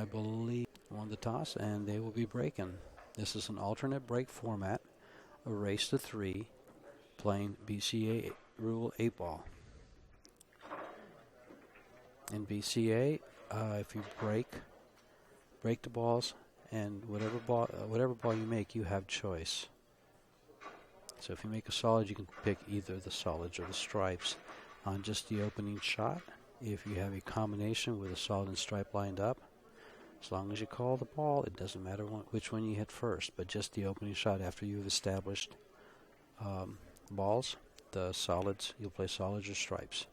I believe, won the toss, and they will be breaking. This is an alternate break format, a race to 3, playing BCA Rule 8 ball. In BCA, if you break the balls, and whatever ball you make, you have choice. So if you make a solid, you can pick either the solids or the stripes on just the opening shot. If you have a combination with a solid and stripe lined up, as long as you call the ball, it doesn't matter which one you hit first, but just the opening shot after you've established balls, the solids, you'll play solids or stripes.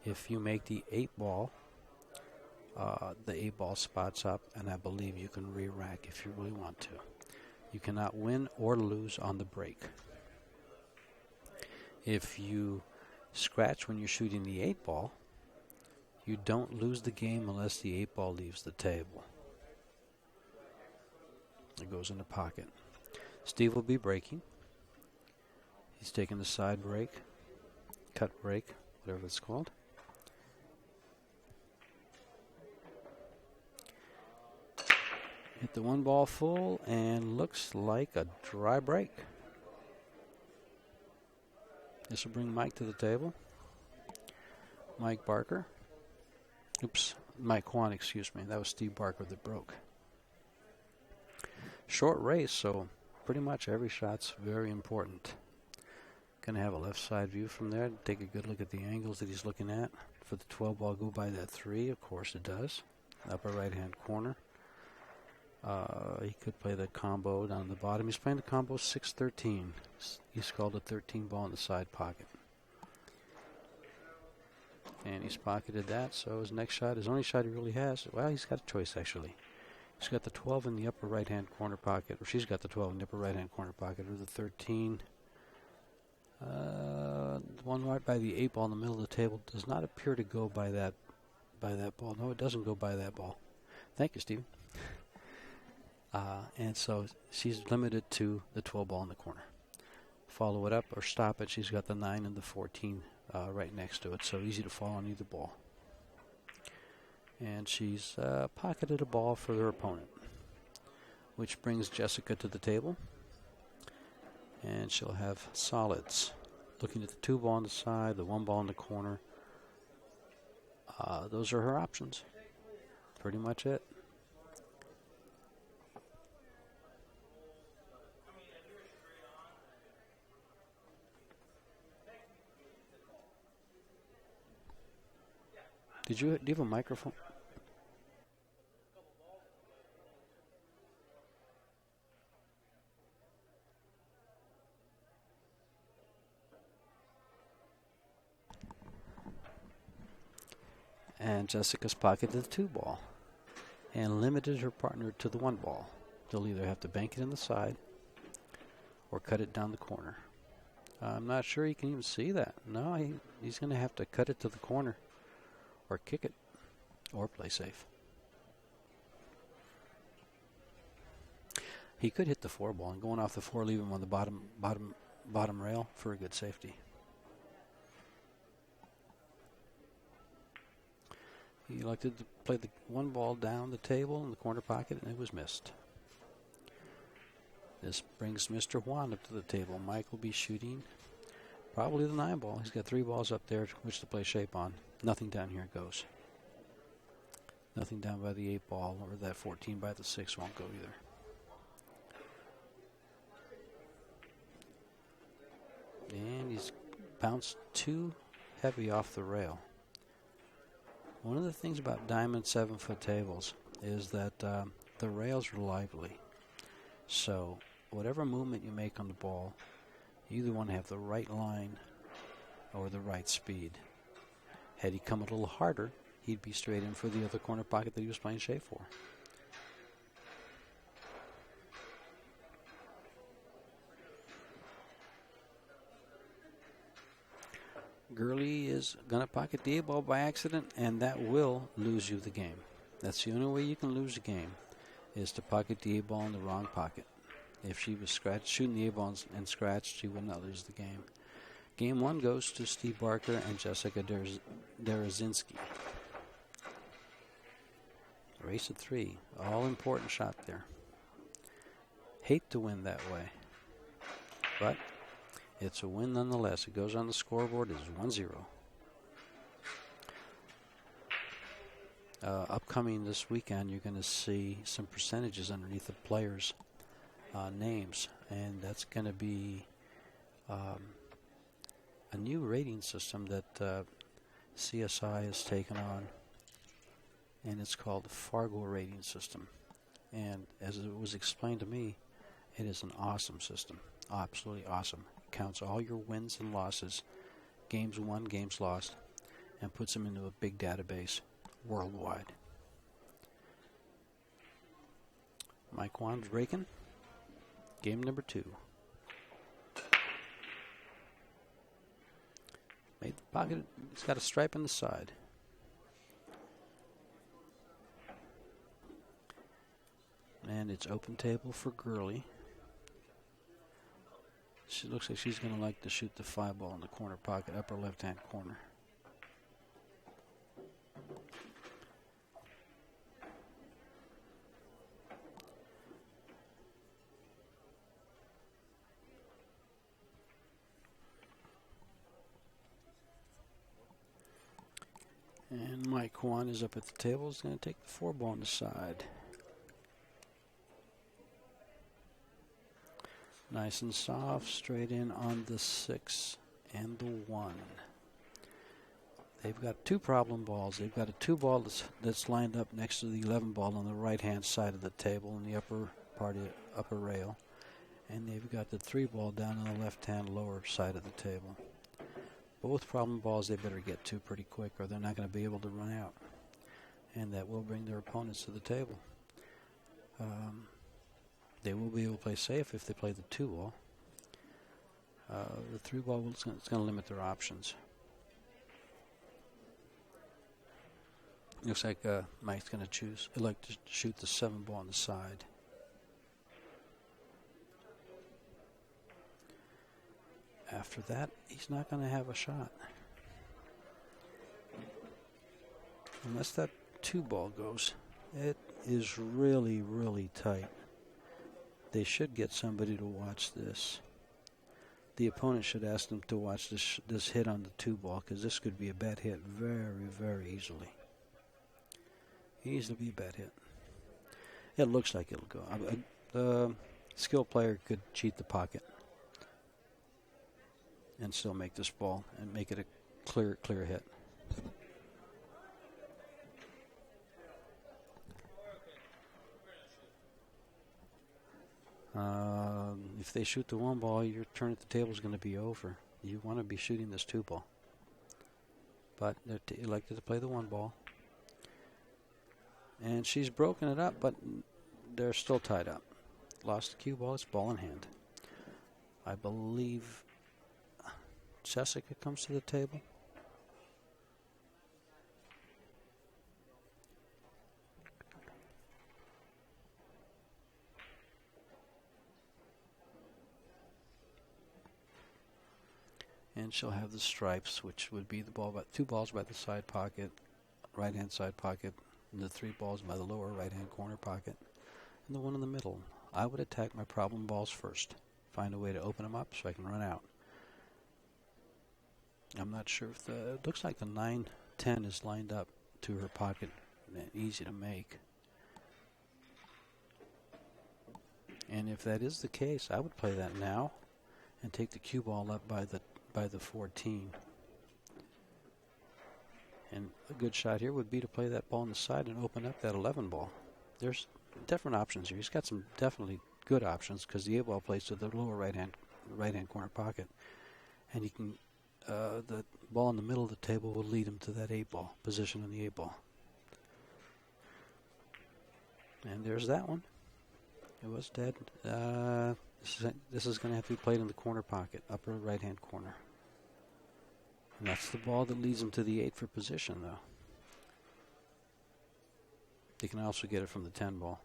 If you make the 8 ball, the 8 ball spots up, and I believe you can re-rack if you really want to. You cannot win or lose on the break. If you scratch when you're shooting the 8 ball, you don't lose the game unless the 8 ball leaves the table. It goes in the pocket. Steve will be breaking. He's taking the side break, cut break, whatever it's called. Hit the 1 ball full, and looks like a dry break. This will bring Mike to the table. Mike Barker. Mike Juan, excuse me. That was Steve Barker that broke. Short race, so pretty much every shot's very important. Going to have a left side view from there. Take a good look at the angles that he's looking at. For the 12 ball, go by that 3. Of course it does. Upper right-hand corner. He could play the combo down the bottom. He's playing the combo 6-13. He's called a 13 ball in the side pocket. And he's pocketed that, so his next shot, his only shot he really has, well, he's got a choice actually. He's got the 12 in the upper right-hand corner pocket, or she's got the 12 in the upper right-hand corner pocket, or the 13. The one right by the 8 ball in the middle of the table does not appear to go by that ball. No, it doesn't go by that ball. Thank you, Steve. And so she's limited to the 12 ball in the corner. Follow it up or stop it. She's got the 9 and the 14 right next to it, so easy to fall on either ball. And she's pocketed a ball for her opponent, which brings Jessica to the table. And she'll have solids. Looking at the 2 ball on the side, the 1 ball in the corner. Those are her options. Pretty much it. Do you have a microphone? And Jessica's pocketed the 2 ball and limited her partner to the 1 ball. They'll either have to bank it in the side or cut it down the corner. I'm not sure you can even see that. No, he's going to have to cut it to the corner or kick it or play safe. He could hit the 4 ball and going off the 4 leave him on the bottom rail for a good safety. He elected to play the 1 ball down the table in the corner pocket, and it was missed. This brings Mr. Juan up to the table. Mike will be shooting probably the 9 ball. He's got 3 balls up there which to play shape on. Nothing down here goes. Nothing down by the 8 ball, or that 14 by the 6 won't go either. And he's bounced too heavy off the rail. One of the things about diamond 7-foot tables is that the rails are lively. So whatever movement you make on the ball, you either want to have the right line or the right speed. Had he come a little harder, he'd be straight in for the other corner pocket that he was playing shape for. Gurley is going to pocket the 8 ball by accident, and that will lose you the game. That's the only way you can lose the game, is to pocket the 8 ball in the wrong pocket. If she was shooting the 8 ball and scratched, she would not lose the game. Game 1 goes to Steve Barker and Jessica Derezinski. Race at 3. All important shot there. Hate to win that way, but it's a win nonetheless. It goes on the scoreboard as 1-0. Upcoming this weekend, you're going to see some percentages underneath the players' names, and that's going to be a new rating system that CSI has taken on, and it's called the Fargo rating system. And as it was explained to me, it is an awesome system, absolutely awesome. It counts all your wins and losses, games won, games lost, and puts them into a big database worldwide. Mike Juan's raking. Game number 2. Made the pocket. It's got a stripe on the side. And it's open table for Gurley. She looks like she's going to like to shoot the 5 ball in the corner pocket, upper left-hand corner. And Mike Juan is up at the table. He's going to take the 4 ball on the side. Nice and soft, straight in on the 6 and the 1. They've got 2 problem balls. They've got a 2 ball that's lined up next to the 11 ball on the right-hand side of the table in the upper rail. And they've got the 3 ball down on the left-hand lower side of the table. Both problem balls they better get to pretty quick or they're not going to be able to run out. And that will bring their opponents to the table. They will be able to play safe if they play the 2 ball. The 3 ball it's going to limit their options. Looks like Mike's going to shoot the 7 ball on the side. After that, he's not going to have a shot. Unless that 2 ball goes. It is really, really tight. They should get somebody to watch this. The opponent should ask them to watch this hit on the 2 ball because this could be a bad hit very, very easily. Easily be a bad hit. It looks like it'll go. The skilled player could cheat the pocket and still make this ball and make it a clear hit. If they shoot the 1 ball, your turn at the table is going to be over. You want to be shooting this 2 ball. But they elected to play the 1 ball. And she's broken it up, but they're still tied up. Lost the cue ball, it's ball in hand. I believe Jessica comes to the table. And she'll have the stripes, which would be the ball, 2 balls by the side pocket, right-hand side pocket, and the 3 balls by the lower right-hand corner pocket, and the 1 in the middle. I would attack my problem balls first. Find a way to open them up so I can run out. I'm not sure if it looks like the 9-10 is lined up to her pocket, easy to make. And if that is the case, I would play that now and take the cue ball up by the 14. And a good shot here would be to play that ball on the side and open up that 11 ball. There's different options here. He's got some definitely good options because the 8 ball plays to the lower right-hand corner pocket. And you can the ball in the middle of the table will lead him to that 8 ball position on the 8 ball. And there's that one. It was dead. This is going to have to be played in the corner pocket, upper right-hand corner. And that's the ball that leads him to the 8 for position, though. They can also get it from the 10 ball.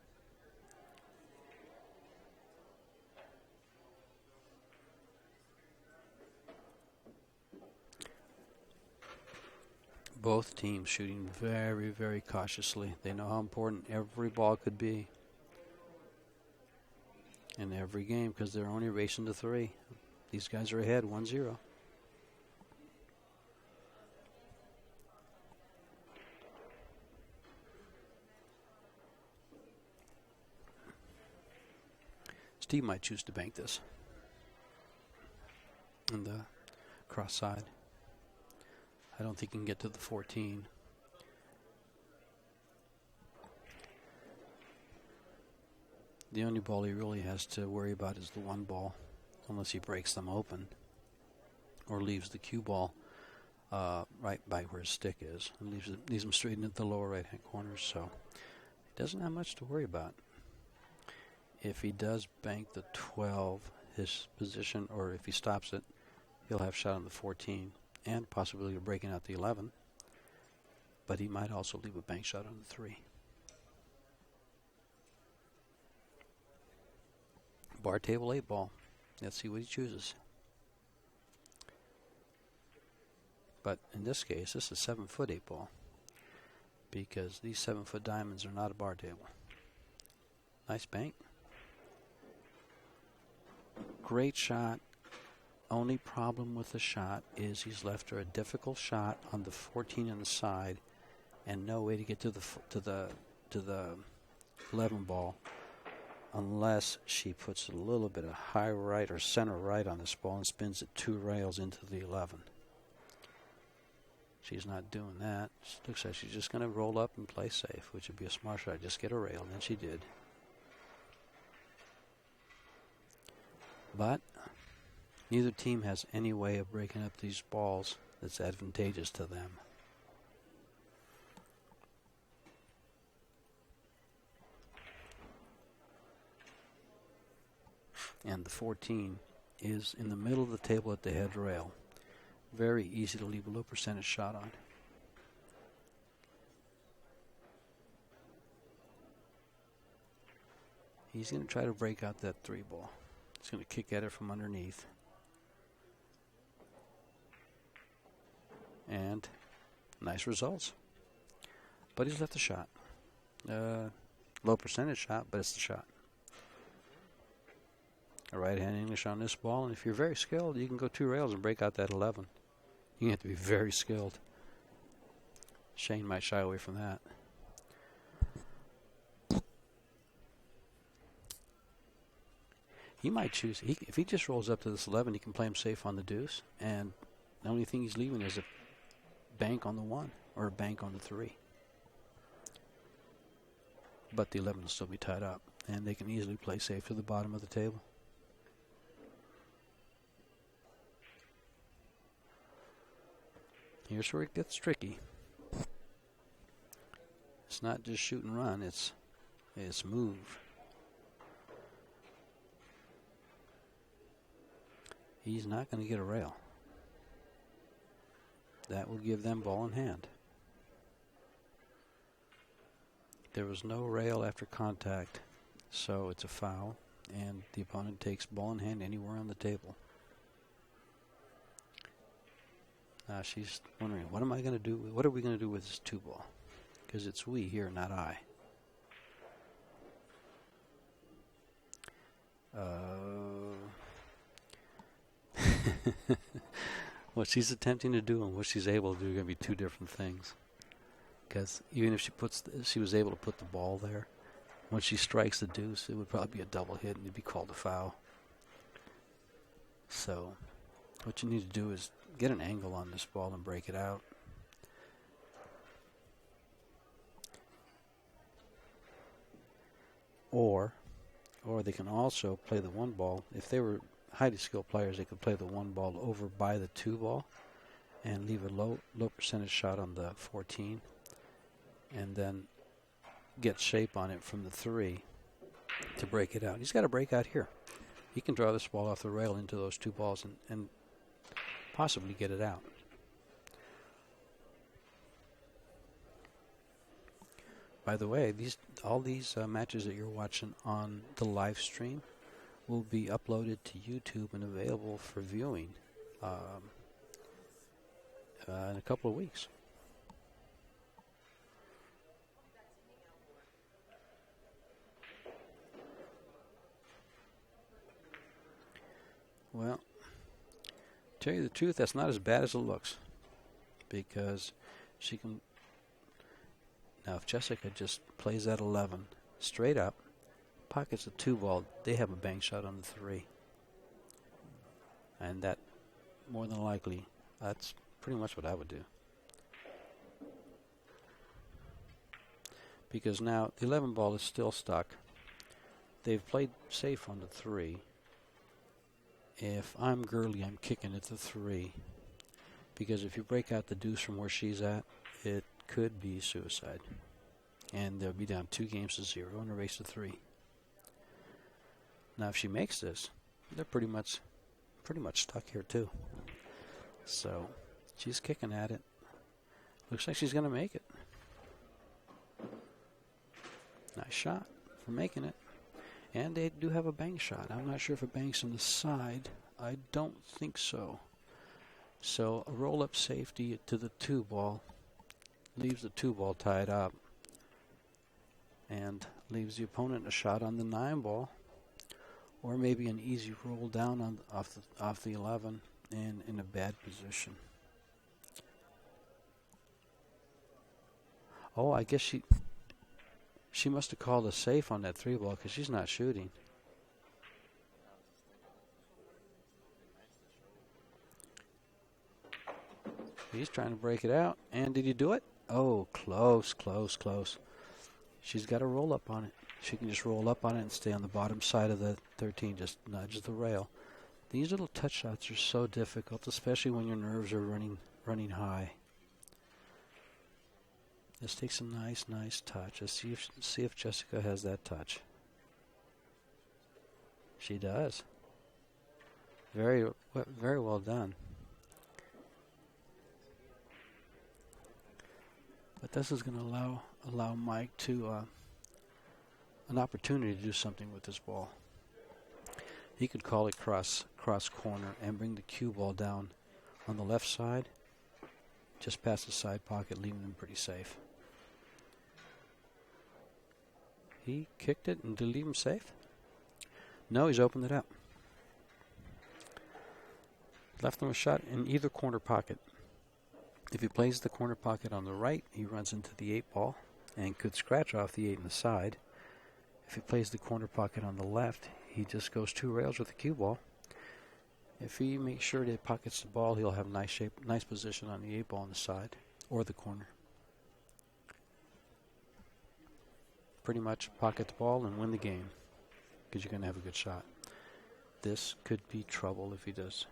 Both teams shooting very, very cautiously. They know how important every ball could be in every game because they're only racing to 3. These guys are ahead 1-0. Steve might choose to bank this on the cross side. I don't think he can get to the 14. The only ball he really has to worry about is the 1 ball, unless he breaks them open or leaves the cue ball right by where his stick is and leaves him straight into the lower right-hand corners. So he doesn't have much to worry about. If he does bank the 12, his position, or if he stops it, he'll have shot on the 14 and possibility of breaking out the 11. But he might also leave a bank shot on the 3. Bar table 8 ball. Let's see what he chooses. But in this case, this is 7-foot 8 ball because these 7-foot diamonds are not a bar table. Nice bank. Great shot. Only problem with the shot is he's left her a difficult shot on the 14 on the side and no way to get to the 11 ball unless she puts a little bit of high right or center right on this ball and spins it 2 rails into the 11. She's not doing that. It looks like she's just going to roll up and play safe, which would be a smart shot. Just get a rail, and she did. But neither team has any way of breaking up these balls that's advantageous to them. And the 14 is in the middle of the table at the head rail. Very easy to leave a low percentage shot on. He's going to try to break out that 3 ball. He's going to kick at it from underneath. And nice results. But he's left the shot. Low percentage shot, but it's the shot. A right-hand English on this ball, and if you're very skilled, you can go 2 rails and break out that 11. You have to be very skilled. Shane might shy away from that. He might choose, if he just rolls up to this 11, he can play him safe on the deuce, and the only thing he's leaving is a bank on the 1 or a bank on the 3. But the 11 will still be tied up, and they can easily play safe to the bottom of the table. Here's where it gets tricky. It's not just shoot and run, it's move. He's not going to get a rail. That will give them ball in hand. There was no rail after contact, so it's a foul, and the opponent takes ball in hand anywhere on the table. She's wondering, what am I going to do? What are we going to do with this 2 ball? Because it's we here, not I. What she's attempting to do and what she's able to do are going to be 2 different things. Because even if she was able to put the ball there, when she strikes the deuce, it would probably be a double hit and it'd be called a foul. So what you need to do is get an angle on this ball and break it out. Or they can also play the 1 ball. If they were highly skilled players, they could play the 1 ball over by the 2 ball and leave a low percentage shot on the 14 and then get shape on it from the 3 to break it out. He's got to break out here. He can draw this ball off the rail into those 2 balls and possibly get it out. By the way, all these matches that you're watching on the live stream will be uploaded to YouTube and available for viewing in a couple of weeks. Well, tell you the truth, that's not as bad as it looks, because she can. Now, if Jessica just plays that 11 straight up, pockets a 2-ball, they have a bank shot on the 3. And that, more than likely, that's pretty much what I would do. Because now the 11 ball is still stuck. They've played safe on the 3. If I'm Gurley, I'm kicking at the 3. Because if you break out the deuce from where she's at, it could be suicide. And they'll be down 2-0 in a race to 3. Now, if she makes this, they're pretty much stuck here too. So she's kicking at it. Looks like she's going to make it. Nice shot for making it. And they do have a bank shot. I'm not sure if it banks on the side. I don't think so. So a roll-up safety to the 2-ball leaves the 2-ball tied up and leaves the opponent a shot on the 9-ball, or maybe an easy roll down off the 11 and in a bad position. Oh, I guess she must have called a safe on that 3-ball because she's not shooting. He's trying to break it out. And did he do it? Oh, close. She's got a roll up on it. She can just roll up on it and stay on the bottom side of the 13, just nudge the rail. These little touch shots are so difficult, especially when your nerves are running high. This takes a nice touch. Let's see if Jessica has that touch. She does. Very well done. But this is going to allow Mike to an opportunity to do something with this ball. He could call it cross corner and bring the cue ball down on the left side, just past the side pocket, leaving them pretty safe. He kicked it, and did he leave him safe? No, he's opened it up. Left him a shot in either corner pocket. If he plays the corner pocket on the right, he runs into the 8-ball and could scratch off the 8 in the side. If he plays the corner pocket on the left, he just goes 2 rails with the cue ball. If he makes sure that he pockets the ball, he'll have nice position on the 8-ball on the side or the corner. Pretty much pocket the ball and win the game because you're going to have a good shot. This could be trouble if he does.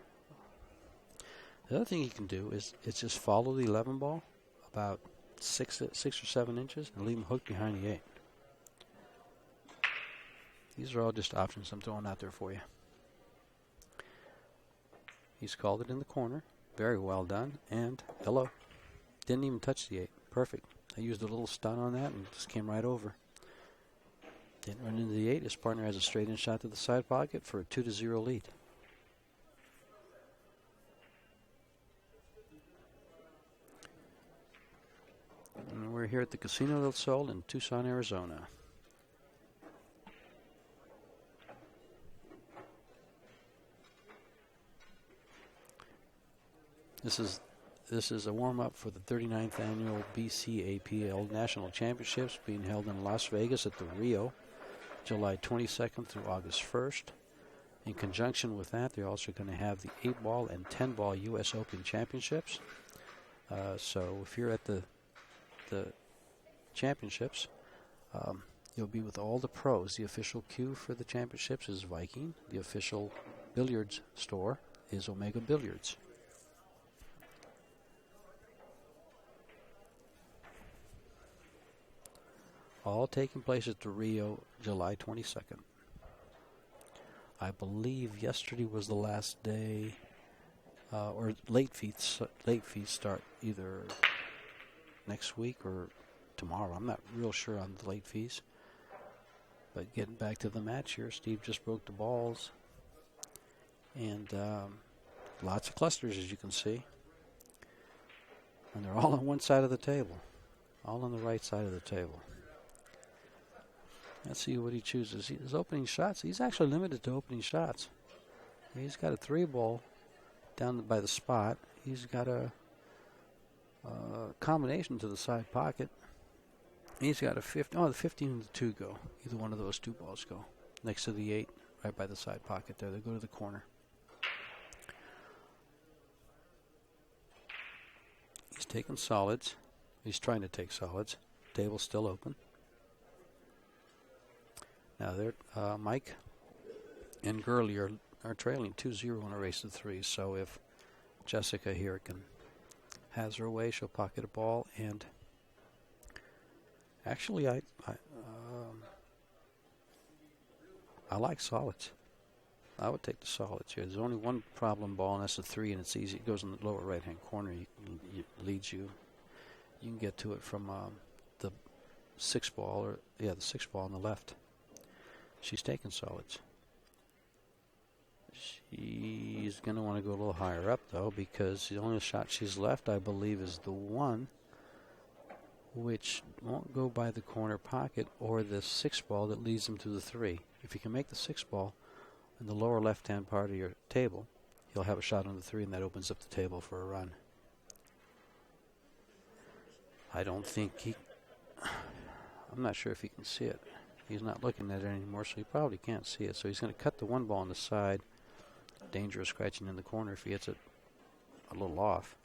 The other thing he can do is just follow the 11 ball about 6 or 7 inches and leave him hooked behind the 8. These are all just options I'm throwing out there for you. He's called it in the corner. Very well done. And hello. Didn't even touch the 8. Perfect. I used a little stun on that and just came right over. Didn't run into the 8. His partner has a straight-in shot to the side pocket for a 2-0 lead. And we're here at the Casino del Sol in Tucson, Arizona. This is a warm-up for the 39th annual BCAPL National Championships being held in Las Vegas at the Rio, July 22nd through August 1st. In conjunction with that, they're also going to have the 8-ball and 10-ball U.S. Open Championships. So if you're at the championships, you'll be with all the pros. The official cue for the championships is Viking. The official billiards store is Omega Billiards. All taking place at the Rio, July 22nd. I believe yesterday was the last day, or late fees start either next week or tomorrow. I'm not real sure on the late fees. But getting back to the match here, Steve just broke the balls. And lots of clusters, as you can see. And they're all on one side of the table. All on the right side of the table. Let's see what he chooses. His opening shots, he's actually limited to opening shots. He's got a 3-ball down by the spot. He's got a combination to the side pocket. He's got a 15. Oh, the 15 and the 2 go. Either one of those 2 balls go next to the 8, right by the side pocket there. They go to the corner. He's taking solids. He's trying to take solids. Table's still open. Now Mike and Gurley are trailing 2-0 in a race to 3. So if Jessica here has her way, she'll pocket a ball. And actually, I like solids. I would take the solids here. There's only one problem ball, and that's a 3, and it's easy. It goes in the lower right-hand corner. It leads you. You can get to it from the 6-ball, the 6-ball on the left. She's taking solids. She's going to want to go a little higher up, though, because the only shot she's left, I believe, is the 1, which won't go by the corner pocket, or the 6-ball that leads him to the 3. If you can make the 6-ball in the lower left-hand part of your table, he'll have a shot on the 3, and that opens up the table for a run. I don't think I'm not sure if he can see it. He's not looking at it anymore, so he probably can't see it. So he's going to cut the 1 ball on the side. Danger of scratching in the corner if he hits it a little off.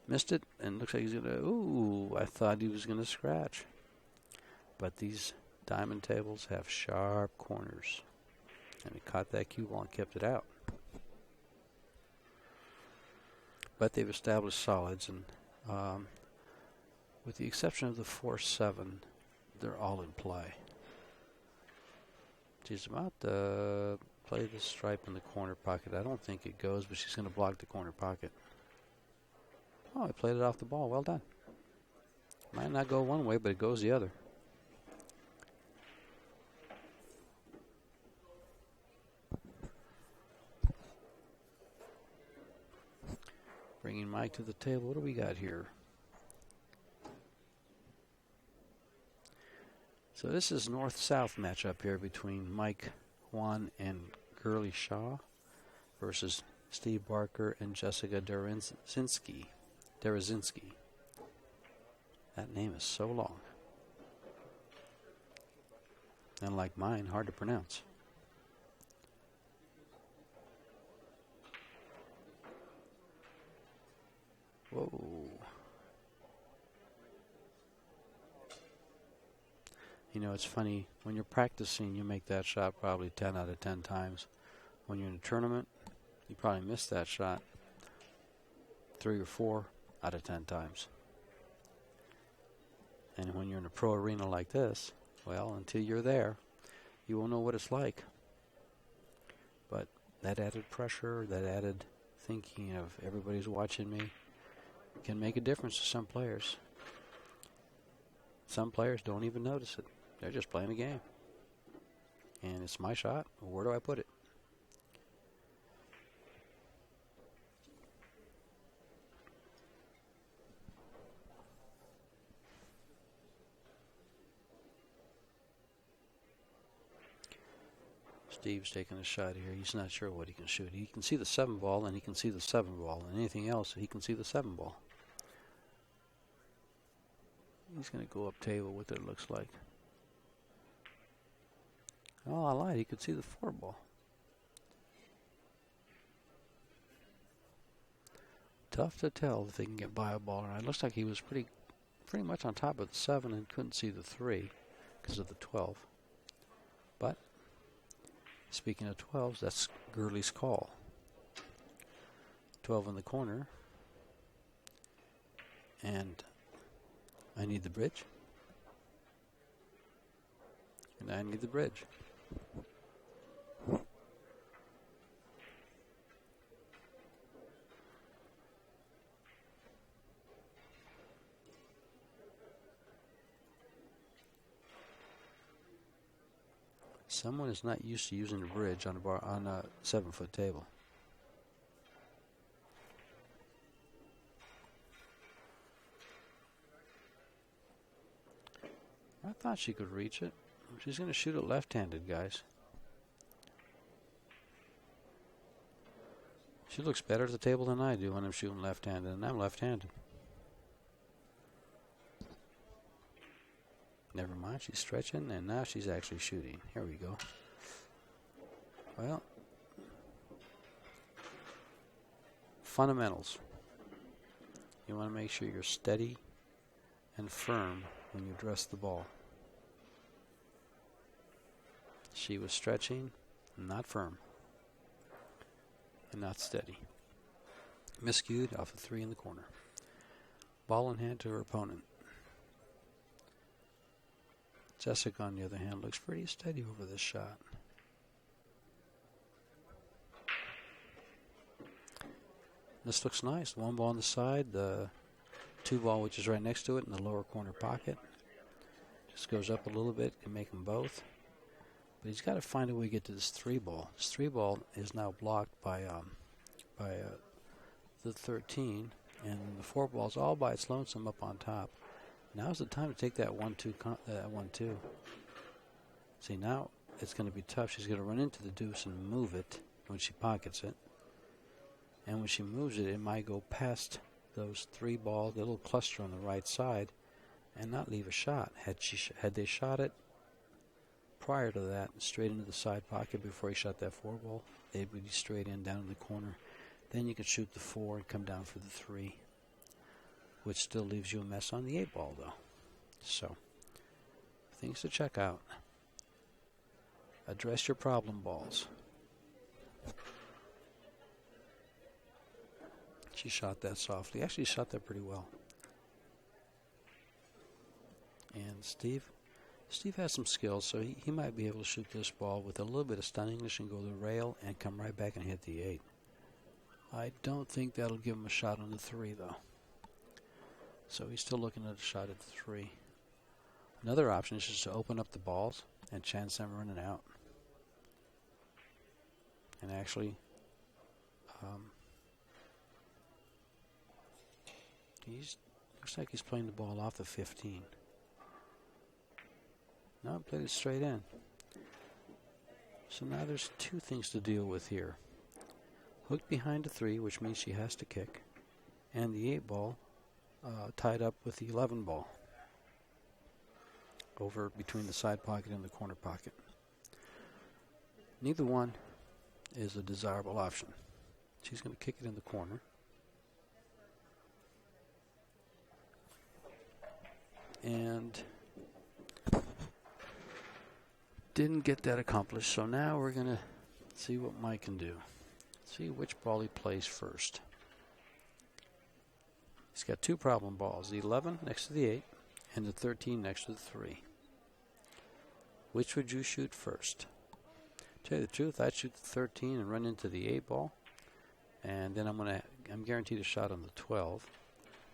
Missed it, and looks like he's going to, ooh, I thought he was going to scratch. But these diamond tables have sharp corners. And he caught that cue ball and kept it out. But they've established solids, and with the exception of the 4-7, they're all in play. She's about to play the stripe in the corner pocket. I don't think it goes, but she's going to block the corner pocket. Oh, I played it off the ball. Well done. Might not go one way, but it goes the other. Bringing Mike to the table. What do we got here? So this is north-south matchup here between Mike, Juan, and Gurley Shaw versus Steve Barker and Jessica Derezinski. That name is so long. And like mine, hard to pronounce. Whoa. You know, it's funny, when you're practicing, you make that shot probably 10 out of 10 times. When you're in a tournament, you probably miss that shot 3 or 4 out of 10 times. And when you're in a pro arena like this, well, until you're there, you won't know what it's like. But that added pressure, that added thinking of everybody's watching me can make a difference to some players. Some players don't even notice it. They're just playing a game. And it's my shot. Where do I put it? Steve's taking a shot here. He's not sure what he can shoot. He can see the 7 ball, and he can see the 7 ball. And anything else, he can see the 7 ball. He's going to go up table with it, looks like. Oh, I lied. He could see the 4 ball. Tough to tell if they can get by a ball or not. It looks like he was pretty much on top of the 7 and couldn't see the 3 because of the 12. But speaking of 12s, that's Gurley's call. 12 in the corner. And I need the bridge. And I need the bridge. Someone is not used to using a bridge on a 7-foot table. I thought she could reach it. She's going to shoot it left-handed, guys. She looks better at the table than I do when I'm shooting left-handed, and I'm left-handed. Never mind, she's stretching, and now she's actually shooting. Here we go. Well, fundamentals. You want to make sure you're steady and firm when you address the ball. She was stretching, not firm, and not steady. Miscued off a 3 in the corner. Ball in hand to her opponent. Jessica, on the other hand, looks pretty steady over this shot. This looks nice. 1 ball on the side, the 2 ball which is right next to it in the lower corner pocket. Just goes up a little bit, can make them both. But he's got to find a way to get to this 3 ball. This 3 ball is now blocked by the 13, and the 4 ball is all by its lonesome up on top. Now's the time to take that 1-2. See, now it's going to be tough. She's going to run into the deuce and move it when she pockets it. And when she moves it, it might go past those 3 balls, the little cluster on the right side, and not leave a shot. Had they shot it prior to that, straight into the side pocket before he shot that 4 ball, they would be straight in down in the corner. Then you could shoot the 4 and come down for the 3, which still leaves you a mess on the 8 ball, though. So, things to check out. Address your problem balls. She shot that softly. Actually, shot that pretty well. And Steve has some skills, so he might be able to shoot this ball with a little bit of stun English and go to the rail and come right back and hit the 8. I don't think that'll give him a shot on the 3, though. So he's still looking at a shot at the 3. Another option is just to open up the balls and chance them running out. And actually, looks like he's playing the ball off the 15. No, played it straight in. So now there's 2 things to deal with here. Hooked behind the 3, which means she has to kick, and the 8 ball tied up with the 11 ball over between the side pocket and the corner pocket. Neither one is a desirable option. She's going to kick it in the corner. And didn't get that accomplished, so now we're going to see what Mike can do. See which ball he plays first. He's got 2 problem balls, the 11 next to the 8 and the 13 next to the 3. Which would you shoot first? To tell you the truth, I'd shoot the 13 and run into the 8 ball, and then I'm guaranteed a shot on the 12,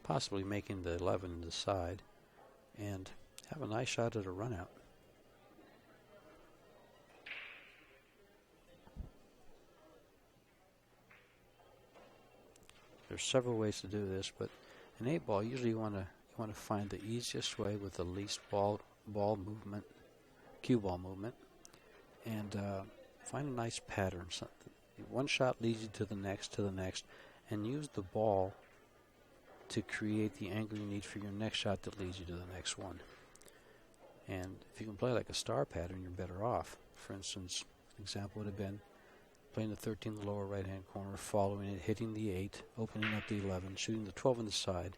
possibly making the 11 in the side, and have a nice shot at a run out. There's several ways to do this, but an 8 ball usually you want to find the easiest way with the least ball movement, cue ball movement, and find a nice pattern. One shot leads you to the next, and use the ball to create the angle you need for your next shot that leads you to the next one. And if you can play like a star pattern, you're better off. For instance, an example would have been playing the 13 in the lower right-hand corner, following it, hitting the 8, opening up the 11, shooting the 12 on the side,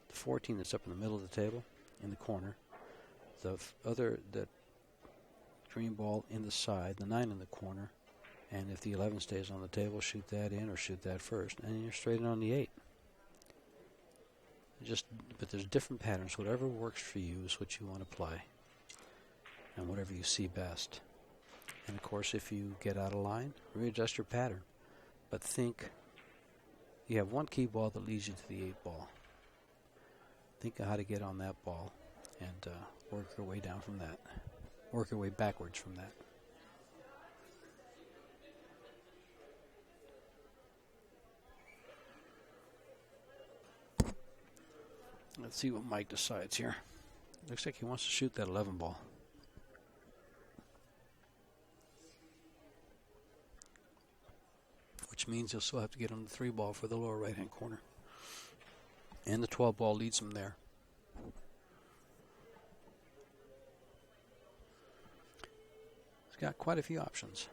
the 14 that's up in the middle of the table, in the corner, the green ball in the side, the 9 in the corner, and if the 11 stays on the table, shoot that in or shoot that first, and you're straight in on the 8. But there's different patterns. Whatever works for you is what you want to play, and whatever you see best. And of course, if you get out of line, readjust your pattern. But think you have one key ball that leads you to the 8 ball. Think of how to get on that ball and work your way down from that. Work your way backwards from that. Let's see what Mike decides here. Looks like he wants to shoot that 11 ball. which means he'll still have to get on the 3 ball for the lower right-hand corner. And the 12 ball leads him there. He's got quite a few options.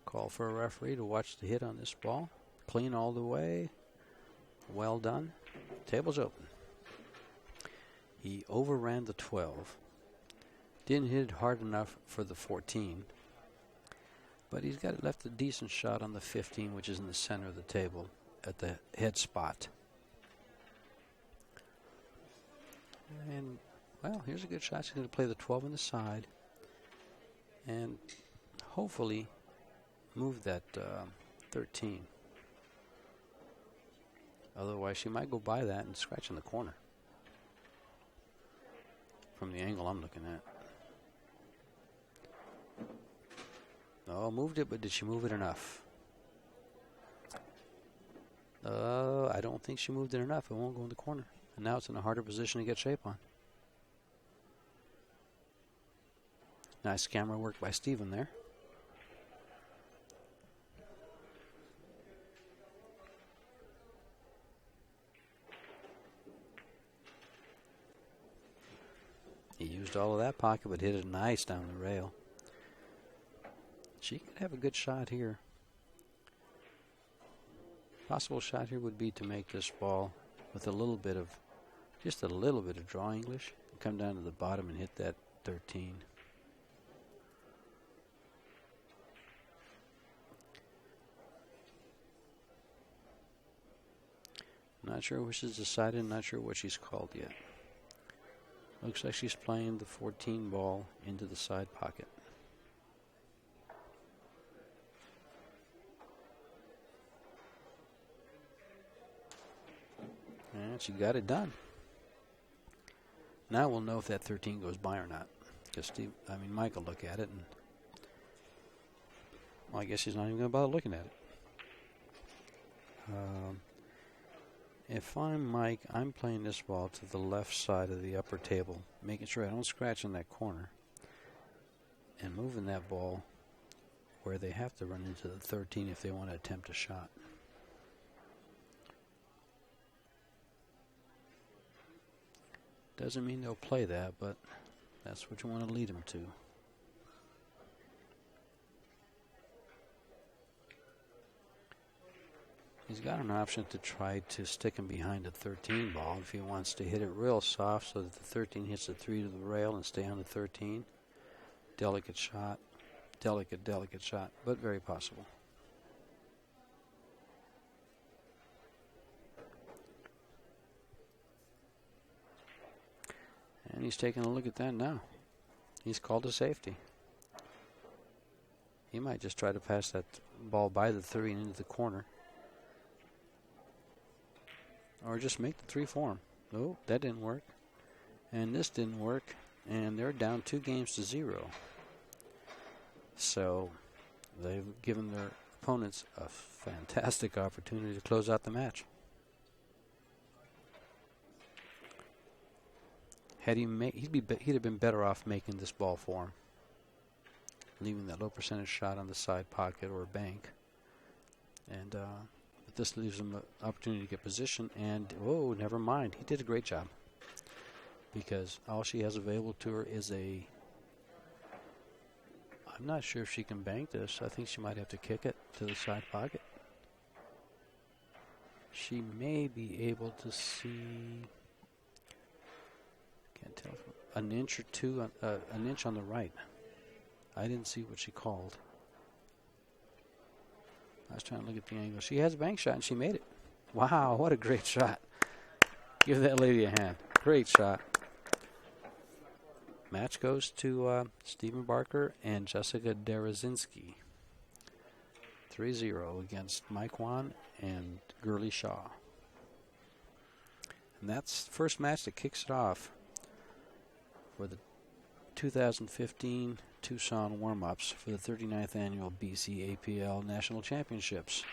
Call for a referee to watch the hit on this ball. Clean all the way. Well done. Table's open. He overran the 12. Didn't hit it hard enough for the 14. But he's got left a decent shot on the 15, which is in the center of the table at the head spot. And, well, here's a good shot. He's going to play the 12 on the side. And hopefully move that 13. Otherwise, she might go by that and scratch in the corner. From the angle I'm looking at. Oh, moved it, but did she move it enough? I don't think she moved it enough. It won't go in the corner. And now it's in a harder position to get shape on. Nice camera work by Steven there. He used all of that pocket, but hit it nice down the rail. She could have a good shot here. Possible shot here would be to make this ball with a little bit of, just a little bit of draw English, and come down to the bottom and hit that 13. Not sure what she's decided, not sure what she's called yet. Looks like she's playing the 14 ball into the side pocket. And she got it done. Now we'll know if that 13 goes by or not. Because Mike will look at it and, well, I guess he's not even going to bother looking at it. If I'm Mike, I'm playing this ball to the left side of the upper table, making sure I don't scratch in that corner, and moving that ball where they have to run into the 13 if they want to attempt a shot. Doesn't mean they'll play that, but that's what you want to lead them to. He's got an option to try to stick him behind the 13 ball if he wants to hit it real soft so that the 13 hits the 3 to the rail and stay on the 13. Delicate shot. Delicate shot, but very possible. And he's taking a look at that now. He's called a safety. He might just try to pass that ball by the 3 and into the corner. Or just make the 3 for him. Oh, that didn't work. And this didn't work. And they're down 2-0. So they've given their opponents a fantastic opportunity to close out the match. Had he he'd have been better off making this ball for him, leaving that low percentage shot on the side pocket or bank. And but this leaves him an opportunity to get position. And oh, never mind, he did a great job because all she has available to her is a. I'm not sure if she can bank this. I think she might have to kick it to the side pocket. She may be able to see. Can't tell. An inch or two, an inch on the right. I didn't see what she called. I was trying to look at the angle. She has a bank shot, and she made it. Wow, what a great shot. Give that lady a hand. Great shot. Match goes to Stephen Barker and Jessica Derezinski. 3-0 against Mike Juan and Gurley Shaw. And that's the first match that kicks it off for the 2015 Tucson warm-ups for the 39th annual BCAPL National Championships.